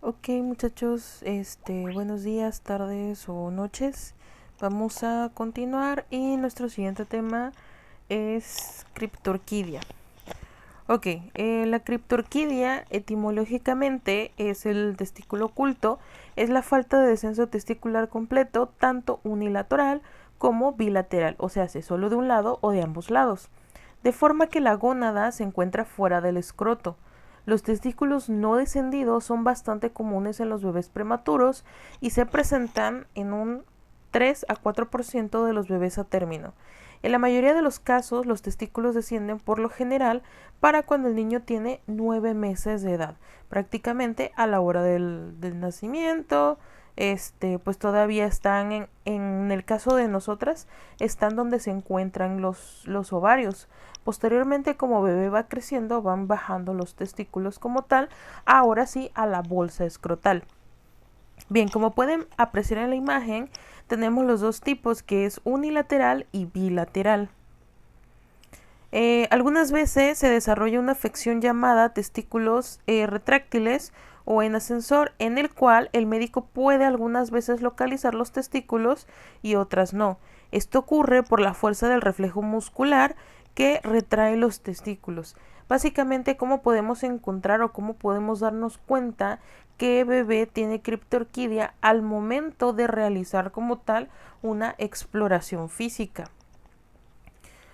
Ok, muchachos, buenos días, tardes o noches. Vamos a continuar y nuestro siguiente tema es Cryptorchidea. Ok, la Cryptorchidea etimológicamente es el testículo oculto, es la falta de descenso testicular completo, tanto unilateral como bilateral, o sea, solo de un lado o de ambos lados, de forma que la gónada se encuentra fuera del escroto. Los testículos no descendidos son bastante comunes en los bebés prematuros y se presentan en un 3 a 4% de los bebés a término. En la mayoría de los casos, los testículos descienden por lo general para cuando el niño tiene 9 meses de edad, prácticamente a la hora del nacimiento. Pues todavía están en el caso de nosotras, están donde se encuentran los ovarios. Posteriormente, como bebé va creciendo, van bajando los testículos como tal, ahora sí a la bolsa escrotal. Bien, como pueden apreciar en la imagen, tenemos los dos tipos, que es unilateral y bilateral. Algunas veces se desarrolla una afección llamada testículos retráctiles o en ascensor, en el cual el médico puede algunas veces localizar los testículos y otras no. Esto ocurre por la fuerza del reflejo muscular que retrae los testículos. Básicamente, ¿cómo podemos encontrar o cómo podemos darnos cuenta que bebé tiene criptorquídea al momento de realizar como tal una exploración física?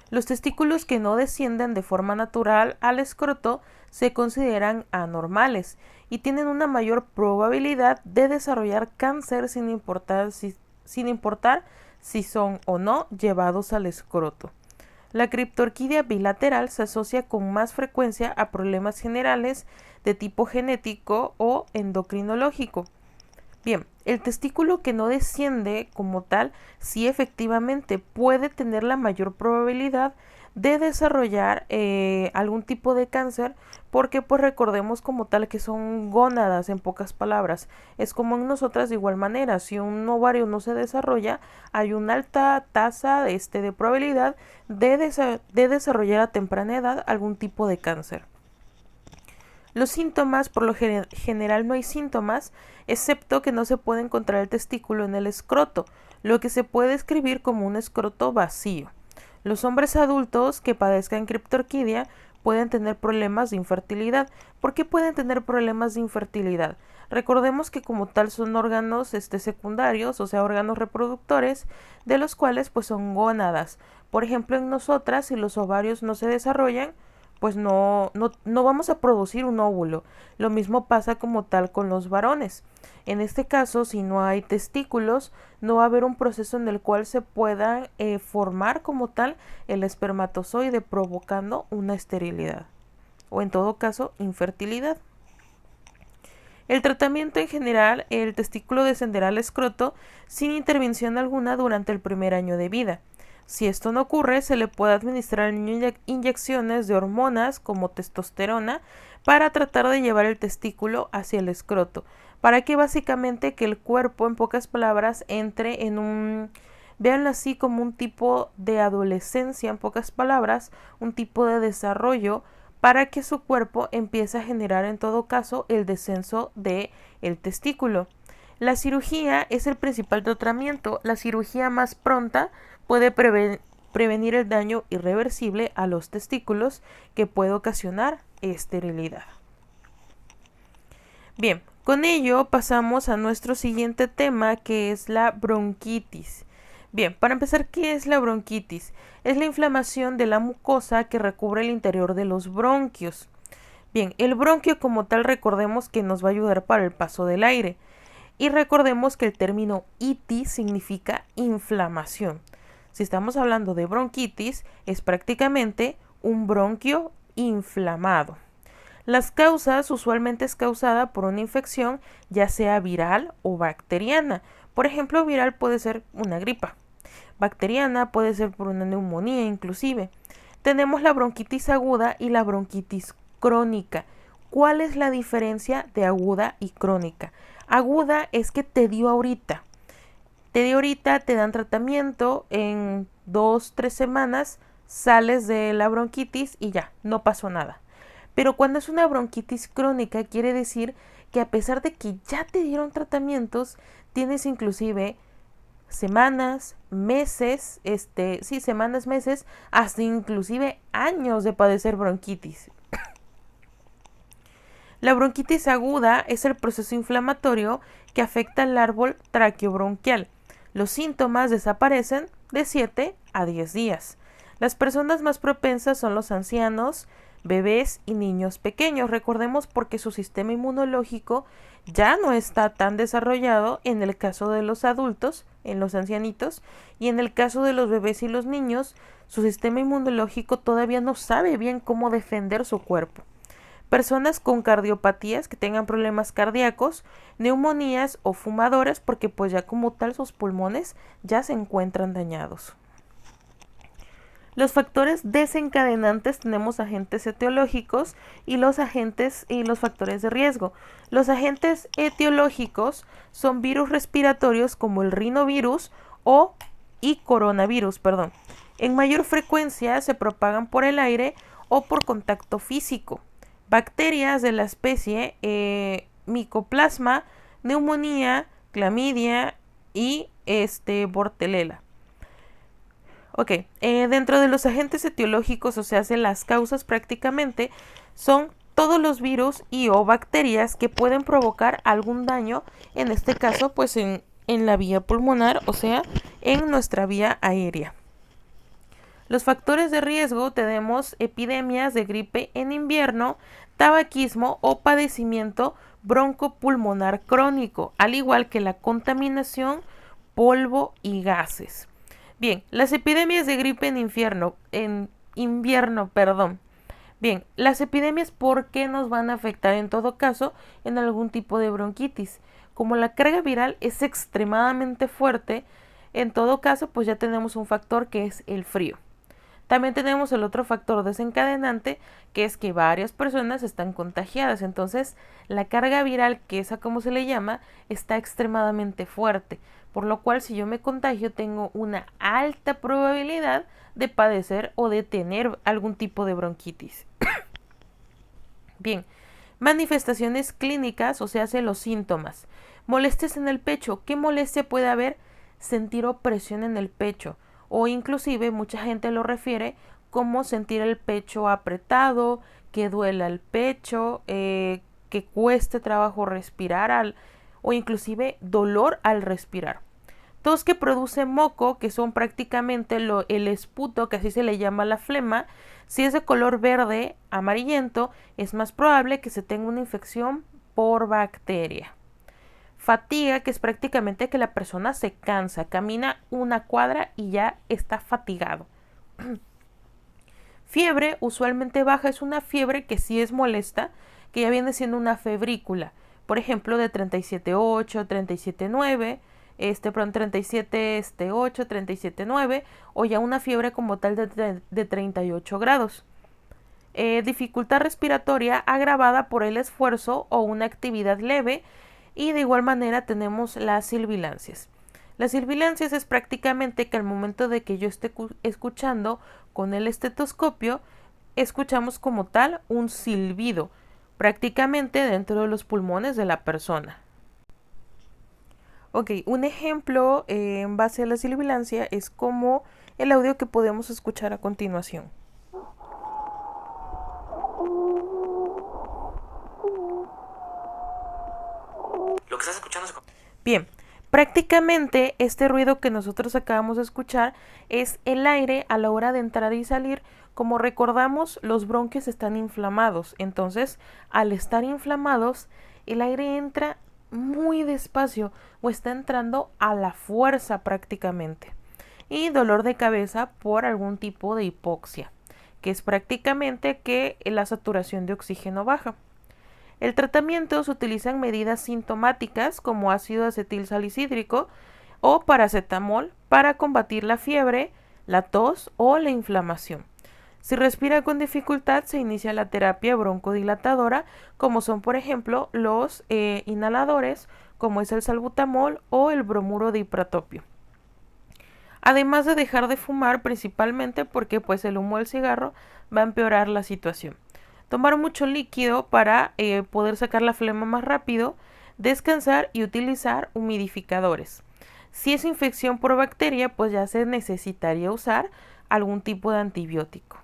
Los testículos que no descienden de forma natural al escroto se consideran anormales y tienen una mayor probabilidad de desarrollar cáncer sin importar si son o no llevados al escroto. La criptorquídea bilateral se asocia con más frecuencia a problemas generales de tipo genético o endocrinológico. Bien, el testículo que no desciende como tal, sí efectivamente puede tener la mayor probabilidad de desarrollar algún tipo de cáncer, porque pues recordemos como tal que son gónadas, en pocas palabras. Es como en nosotras de igual manera, si un ovario no se desarrolla, hay una alta tasa de probabilidad de desarrollar a temprana edad algún tipo de cáncer. Los síntomas, por lo general no hay síntomas, excepto que no se puede encontrar el testículo en el escroto, lo que se puede describir como un escroto vacío. Los hombres adultos que padezcan criptorquídea pueden tener problemas de infertilidad. ¿Por qué pueden tener problemas de infertilidad? Recordemos que como tal son órganos secundarios, o sea, órganos reproductores, de los cuales pues son gónadas. Por ejemplo, en nosotras, si los ovarios no se desarrollan, pues no vamos a producir un óvulo. Lo mismo pasa como tal con los varones. En este caso, si no hay testículos, no va a haber un proceso en el cual se pueda formar como tal el espermatozoide, provocando una esterilidad o en todo caso infertilidad. El tratamiento en general, el testículo descenderá al escroto sin intervención alguna durante el primer año de vida. Si esto no ocurre, se le puede administrar al niño inyecciones de hormonas como testosterona para tratar de llevar el testículo hacia el escroto, para que básicamente que el cuerpo, en pocas palabras, entre en un, véanlo así, como un tipo de adolescencia, en pocas palabras, un tipo de desarrollo, para que su cuerpo empiece a generar en todo caso el descenso del testículo. La cirugía es el principal tratamiento. La cirugía más pronta puede prevenir el daño irreversible a los testículos que puede ocasionar esterilidad. Bien, con ello pasamos a nuestro siguiente tema, que es la bronquitis. Bien, para empezar, ¿qué es la bronquitis? Es la inflamación de la mucosa que recubre el interior de los bronquios. Bien, el bronquio como tal recordemos que nos va a ayudar para el paso del aire. Y recordemos que el término itis significa inflamación. Si estamos hablando de bronquitis, es prácticamente un bronquio inflamado. Las causas usualmente es causada por una infección, ya sea viral o bacteriana. Por ejemplo, viral puede ser una gripa. Bacteriana puede ser por una neumonía inclusive. Tenemos la bronquitis aguda y la bronquitis crónica. ¿Cuál es la diferencia de aguda y crónica? Aguda es que te dio ahorita. Te dio ahorita, te dan tratamiento, en 2, 3 semanas sales de la bronquitis y ya, no pasó nada. Pero cuando es una bronquitis crónica, quiere decir que a pesar de que ya te dieron tratamientos, tienes inclusive semanas, meses, semanas, meses, hasta inclusive años de padecer bronquitis. La bronquitis aguda es el proceso inflamatorio que afecta al árbol traqueobronquial. Los síntomas desaparecen de 7 a 10 días. Las personas más propensas son los ancianos, bebés y niños pequeños. Recordemos porque su sistema inmunológico ya no está tan desarrollado en el caso de los adultos, en los ancianitos, y en el caso de los bebés y los niños, su sistema inmunológico todavía no sabe bien cómo defender su cuerpo. Personas con cardiopatías que tengan problemas cardíacos, neumonías o fumadores, porque pues ya como tal sus pulmones ya se encuentran dañados. Los factores desencadenantes tenemos agentes etiológicos y los factores de riesgo. Los agentes etiológicos son virus respiratorios como el rinovirus y coronavirus, En mayor frecuencia se propagan por el aire o por contacto físico. Bacterias de la especie Mycoplasma, neumonía, clamidia y Borrelia. Dentro de los agentes etiológicos, las causas prácticamente son todos los virus y o bacterias que pueden provocar algún daño, en este caso pues en la vía pulmonar, en nuestra vía aérea. Los factores de riesgo tenemos epidemias de gripe en invierno, tabaquismo o padecimiento broncopulmonar crónico, al igual que la contaminación, polvo y gases. Bien, las epidemias de gripe en invierno. Bien, las epidemias, ¿por qué nos van a afectar en todo caso en algún tipo de bronquitis? Como la carga viral es extremadamente fuerte, en todo caso, pues ya tenemos un factor que es el frío. También tenemos el otro factor desencadenante, que es que varias personas están contagiadas. Entonces, la carga viral, que es a como se le llama, está extremadamente fuerte. Por lo cual, si yo me contagio, tengo una alta probabilidad de padecer o de tener algún tipo de bronquitis. Bien, manifestaciones clínicas, los síntomas. Molestias en el pecho. ¿Qué molestia puede haber? Sentir opresión en el pecho. O inclusive mucha gente lo refiere como sentir el pecho apretado, que duela el pecho, que cueste trabajo respirar o inclusive dolor al respirar. Tos que produce moco, que son prácticamente el esputo, que así se le llama la flema. Si es de color verde amarillento, es más probable que se tenga una infección por bacteria. Fatiga, que es prácticamente que la persona se cansa, camina una cuadra y ya está fatigado. Fiebre, usualmente baja, es una fiebre que sí es molesta, que ya viene siendo una febrícula, por ejemplo de 37.8, 37.9, 37.8, 37.9, o ya una fiebre como tal de 38 grados. Dificultad respiratoria agravada por el esfuerzo o una actividad leve. Y de igual manera tenemos las sibilancias. Las sibilancias es prácticamente que al momento de que yo esté escuchando con el estetoscopio, escuchamos como tal un silbido, prácticamente dentro de los pulmones de la persona. Un ejemplo en base a la sibilancia es como el audio que podemos escuchar a continuación. Lo que estás escuchando es... Bien, prácticamente este ruido que nosotros acabamos de escuchar es el aire a la hora de entrar y salir. Como recordamos, los bronquios están inflamados, entonces al estar inflamados el aire entra muy despacio o está entrando a la fuerza prácticamente. Y dolor de cabeza por algún tipo de hipoxia, que es prácticamente que la saturación de oxígeno baja. El tratamiento se utiliza en medidas sintomáticas como ácido acetil salicídrico o paracetamol para combatir la fiebre, la tos o la inflamación. Si respira con dificultad, se inicia la terapia broncodilatadora, como son por ejemplo los inhaladores, como es el salbutamol o el bromuro de ipratopio. Además de dejar de fumar, principalmente porque pues el humo del cigarro va a empeorar la situación. tomar mucho líquido para poder sacar la flema más rápido, descansar y utilizar humidificadores. Si es infección por bacteria, pues ya se necesitaría usar algún tipo de antibiótico.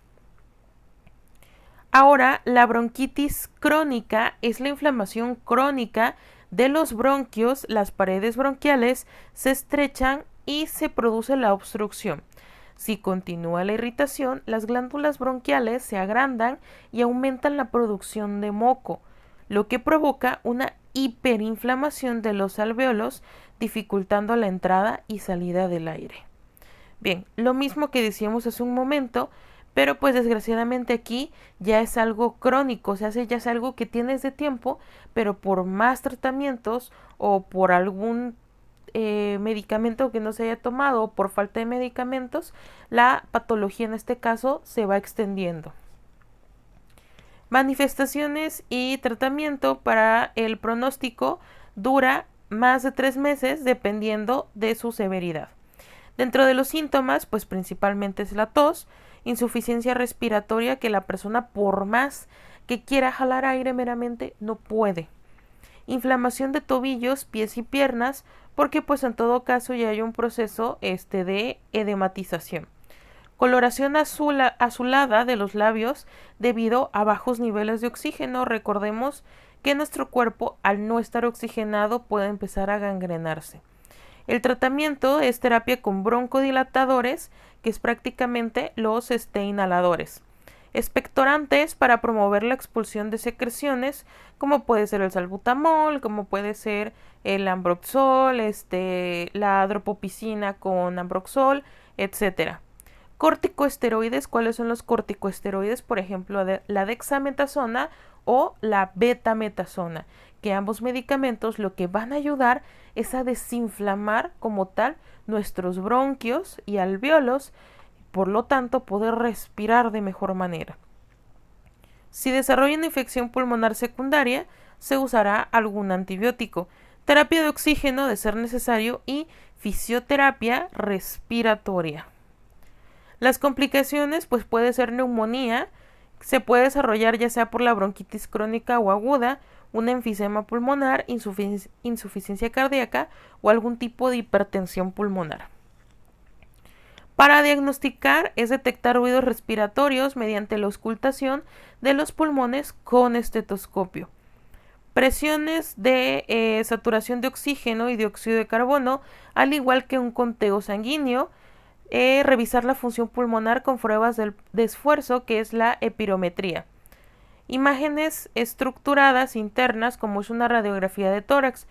Ahora, la bronquitis crónica es la inflamación crónica de los bronquios, las paredes bronquiales se estrechan y se produce la obstrucción. Si continúa la irritación, las glándulas bronquiales se agrandan y aumentan la producción de moco, lo que provoca una hiperinflamación de los alvéolos, dificultando la entrada y salida del aire. Bien, lo mismo que decíamos hace un momento, pero pues desgraciadamente aquí ya es algo crónico, o sea, ya es algo que tienes de tiempo, pero por más tratamientos o por algún medicamento que no se haya tomado o por falta de medicamentos, la patología en este caso se va extendiendo. Manifestaciones y tratamiento para el pronóstico dura más de 3 meses dependiendo de su severidad. Dentro de los síntomas, pues principalmente es la tos, insuficiencia respiratoria que la persona por más que quiera jalar aire meramente no puede. Inflamación de tobillos, pies y piernas, porque pues en todo caso ya hay un proceso de edematización. Coloración azulada de los labios debido a bajos niveles de oxígeno. Recordemos que nuestro cuerpo al no estar oxigenado puede empezar a gangrenarse. El tratamiento es terapia con broncodilatadores, que es prácticamente los inhaladores. Expectorantes para promover la expulsión de secreciones, como puede ser el salbutamol, como puede ser el ambroxol, la dropopicina con ambroxol, etc. Corticosteroides, ¿cuáles son los corticosteroides? Por ejemplo, la dexametasona o la betametasona, que ambos medicamentos lo que van a ayudar es a desinflamar como tal nuestros bronquios y alvéolos, por lo tanto poder respirar de mejor manera. Si desarrolla una infección pulmonar secundaria, se usará algún antibiótico, terapia de oxígeno de ser necesario y fisioterapia respiratoria. Las complicaciones pues puede ser neumonía, se puede desarrollar ya sea por la bronquitis crónica o aguda, un enfisema pulmonar, insuficiencia cardíaca o algún tipo de hipertensión pulmonar. Para diagnosticar es detectar ruidos respiratorios mediante la auscultación de los pulmones con estetoscopio. Presiones de saturación de oxígeno y dióxido de carbono, al igual que un conteo sanguíneo. Revisar la función pulmonar con pruebas de esfuerzo, que es la espirometría. Imágenes estructuradas internas, como es una radiografía de tórax.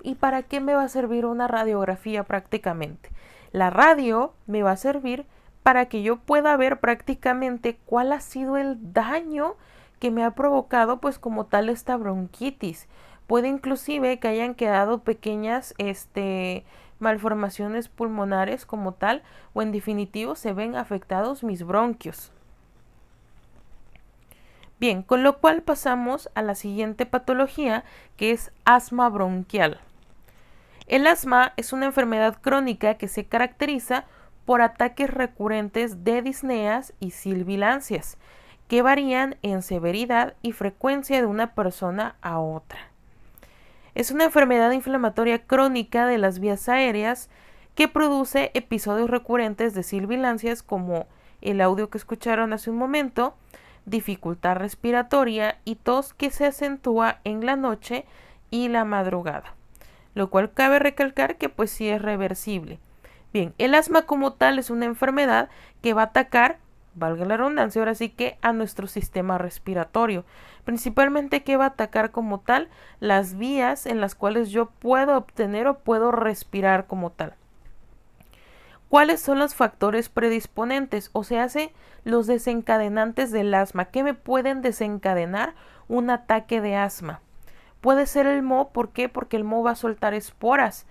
¿Y para qué me va a servir una radiografía prácticamente? La radio me va a servir para que yo pueda ver prácticamente cuál ha sido el daño que me ha provocado pues como tal esta bronquitis. Puede inclusive que hayan quedado pequeñas malformaciones pulmonares como tal, o en definitivo se ven afectados mis bronquios. Bien, con lo cual pasamos a la siguiente patología, que es asma bronquial. El asma es una enfermedad crónica que se caracteriza por ataques recurrentes de disneas y sibilancias, que varían en severidad y frecuencia de una persona a otra. Es una enfermedad inflamatoria crónica de las vías aéreas que produce episodios recurrentes de sibilancias, como el audio que escucharon hace un momento, dificultad respiratoria y tos que se acentúa en la noche y la madrugada, lo cual cabe recalcar que pues sí es reversible. Bien, el asma como tal es una enfermedad que va a atacar, valga la redundancia, ahora sí que a nuestro sistema respiratorio, principalmente que va a atacar como tal las vías en las cuales yo puedo obtener o puedo respirar como tal. ¿Cuáles son los factores predisponentes? O sea, los desencadenantes del asma. ¿Qué me pueden desencadenar un ataque de asma? Puede ser el moho. ¿Por qué? Porque el moho va a soltar esporas.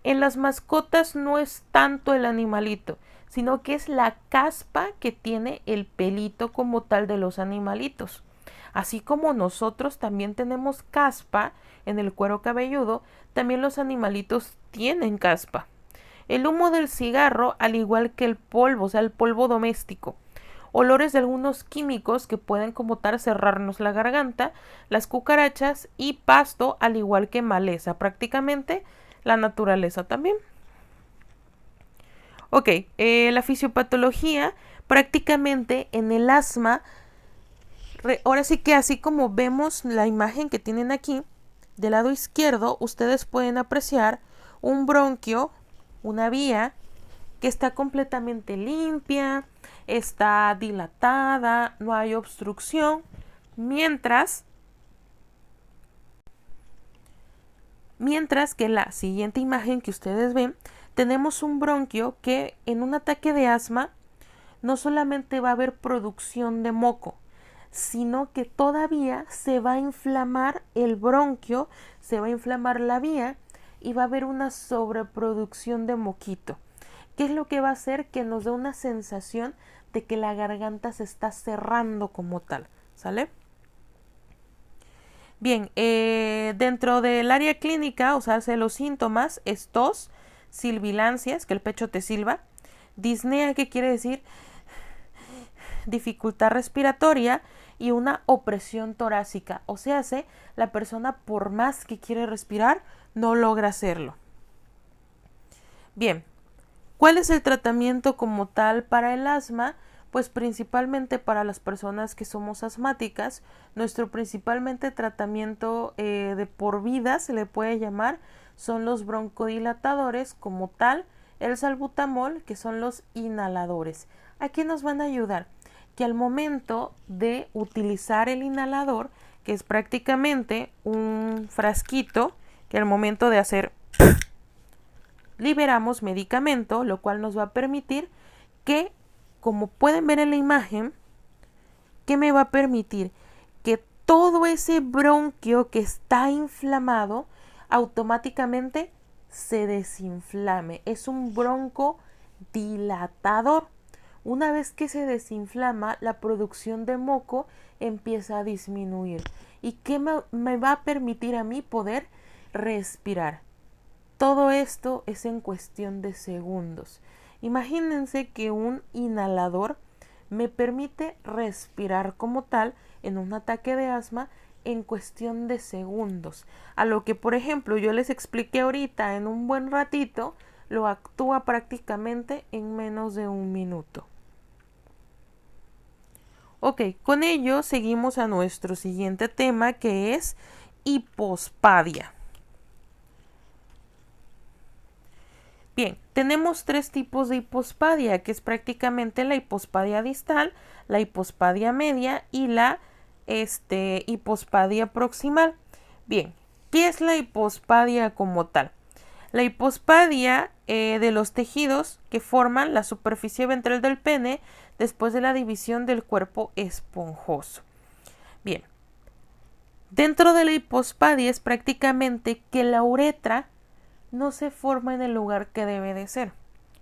En las mascotas no es tanto el animalito, sino que es la caspa que tiene el pelito como tal de los animalitos. Así como nosotros también tenemos caspa en el cuero cabelludo, también los animalitos tienen caspa. El humo del cigarro, al igual que el polvo, o sea, el polvo doméstico, olores de algunos químicos que pueden como tal cerrarnos la garganta, las cucarachas y pasto, al igual que maleza, prácticamente la naturaleza también. Ok, la fisiopatología prácticamente en el asma, ahora sí que así como vemos la imagen que tienen aquí, del lado izquierdo ustedes pueden apreciar un bronquio, una vía que está completamente limpia, está dilatada, no hay obstrucción, mientras que la siguiente imagen que ustedes ven, tenemos un bronquio que en un ataque de asma no solamente va a haber producción de moco, sino que todavía se va a inflamar el bronquio, se va a inflamar la vía y va a haber una sobreproducción de moquito. ¿Qué es lo que va a hacer? Que nos dé una sensación de que la garganta se está cerrando como tal, ¿sale? Bien, dentro del área clínica, o sea, los síntomas es tos, silbilancias, que el pecho te silba, disnea, que quiere decir dificultad respiratoria, y una opresión torácica, o sea, la persona por más que quiere respirar, no logra hacerlo. Bien, ¿cuál es el tratamiento como tal para el asma? Pues principalmente para las personas que somos asmáticas, nuestro principalmente tratamiento de por vida se le puede llamar, son los broncodilatadores como tal, el salbutamol, que son los inhaladores. ¿A qué nos van a ayudar? Que al momento de utilizar el inhalador, que es prácticamente un frasquito, que al momento de hacer liberamos medicamento, lo cual nos va a permitir que, como pueden ver en la imagen, ¿qué me va a permitir? Que todo ese bronquio que está inflamado automáticamente se desinflame. Es un broncodilatador. Una vez que se desinflama, la producción de moco empieza a disminuir. ¿Y qué me va a permitir a mí poder respirar? Todo esto es en cuestión de segundos. Imagínense que un inhalador me permite respirar como tal en un ataque de asma en cuestión de segundos. A lo que, por ejemplo, yo les expliqué ahorita en un buen ratito, lo actúa prácticamente en menos de un minuto. Ok, con ello seguimos a nuestro siguiente tema, que es hipospadia. Bien, tenemos tres tipos de hipospadia, que es prácticamente la hipospadia distal, la hipospadia media y la hipospadia proximal. Bien, ¿qué es la hipospadia como tal? La hipospadia de los tejidos que forman la superficie ventral del pene después de la división del cuerpo esponjoso. Bien, dentro de la hipospadia es prácticamente que la uretra no se forma en el lugar que debe de ser.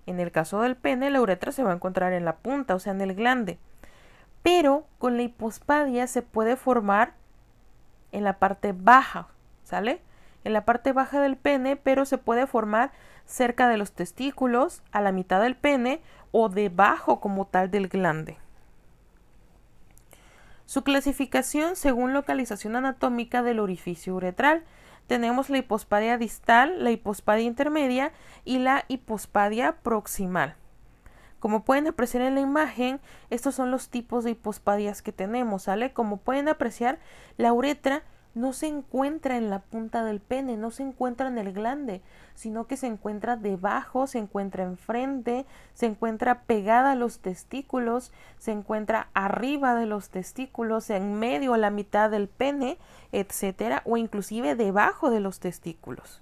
En el caso del pene, la uretra se va a encontrar en la punta, o sea, en el glande. Pero con la hipospadia se puede formar en la parte baja, ¿sale? En la parte baja del pene, pero se puede formar cerca de los testículos, a la mitad del pene o debajo como tal del glande. Su clasificación según localización anatómica del orificio uretral. Tenemos la hipospadia distal, la hipospadia intermedia y la hipospadia proximal. Como pueden apreciar en la imagen, estos son los tipos de hipospadias que tenemos, ¿sale? Como pueden apreciar, la uretra no se encuentra en la punta del pene, no se encuentra en el glande, sino que se encuentra debajo, se encuentra enfrente, se encuentra pegada a los testículos, se encuentra arriba de los testículos, en medio, a la mitad del pene, etcétera, o inclusive debajo de los testículos.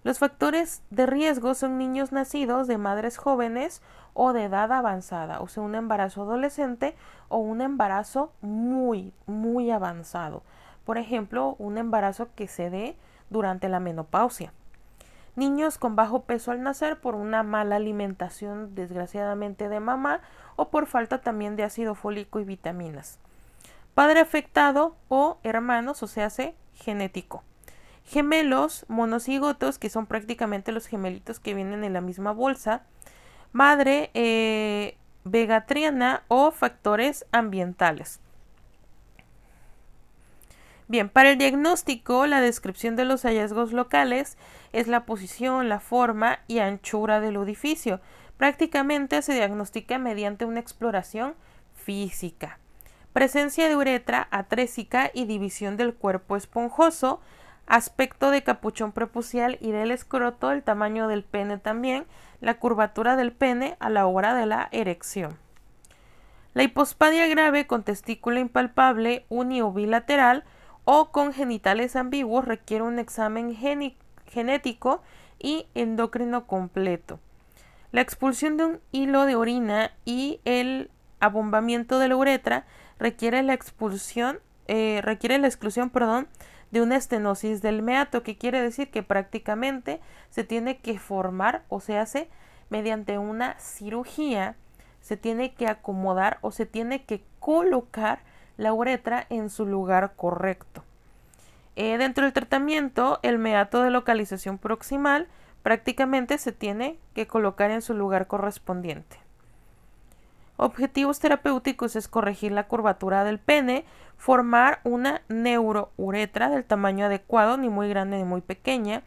Los factores de riesgo son niños nacidos de madres jóvenes o de edad avanzada, o sea, un embarazo adolescente o un embarazo muy avanzado. Por ejemplo, un embarazo que se dé durante la menopausia. Niños con bajo peso al nacer por una mala alimentación, desgraciadamente, de mamá, o por falta también de ácido fólico y vitaminas. Padre afectado o hermanos, o sea, genético. Gemelos monocigotos, que son prácticamente los gemelitos que vienen en la misma bolsa. Madre vegatriana o factores ambientales. Bien, para el diagnóstico, la descripción de los hallazgos locales es la posición, la forma y anchura del orificio. Prácticamente se diagnostica mediante una exploración física. Presencia de uretra atrésica y división del cuerpo esponjoso, aspecto de capuchón prepucial y del escroto, el tamaño del pene también, la curvatura del pene a la hora de la erección. La hipospadia grave con testículo impalpable uni o bilateral o con genitales ambiguos requiere un examen genético y endocrino completo. La expulsión de un hilo de orina y el abombamiento de la uretra requiere la exclusión de una estenosis del meato, que quiere decir que prácticamente se tiene que formar o se hace mediante una cirugía, se tiene que acomodar o se tiene que colocar la uretra en su lugar correcto. Dentro del tratamiento, el meato de localización proximal prácticamente se tiene que colocar en su lugar correspondiente. Objetivos terapéuticos es corregir la curvatura del pene, formar una neurouretra del tamaño adecuado, ni muy grande ni muy pequeña,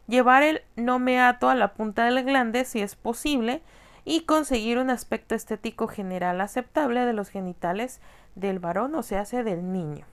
llevar el no meato a la punta del glande si es posible y conseguir un aspecto estético general aceptable de los genitales del varón, o sea, del niño.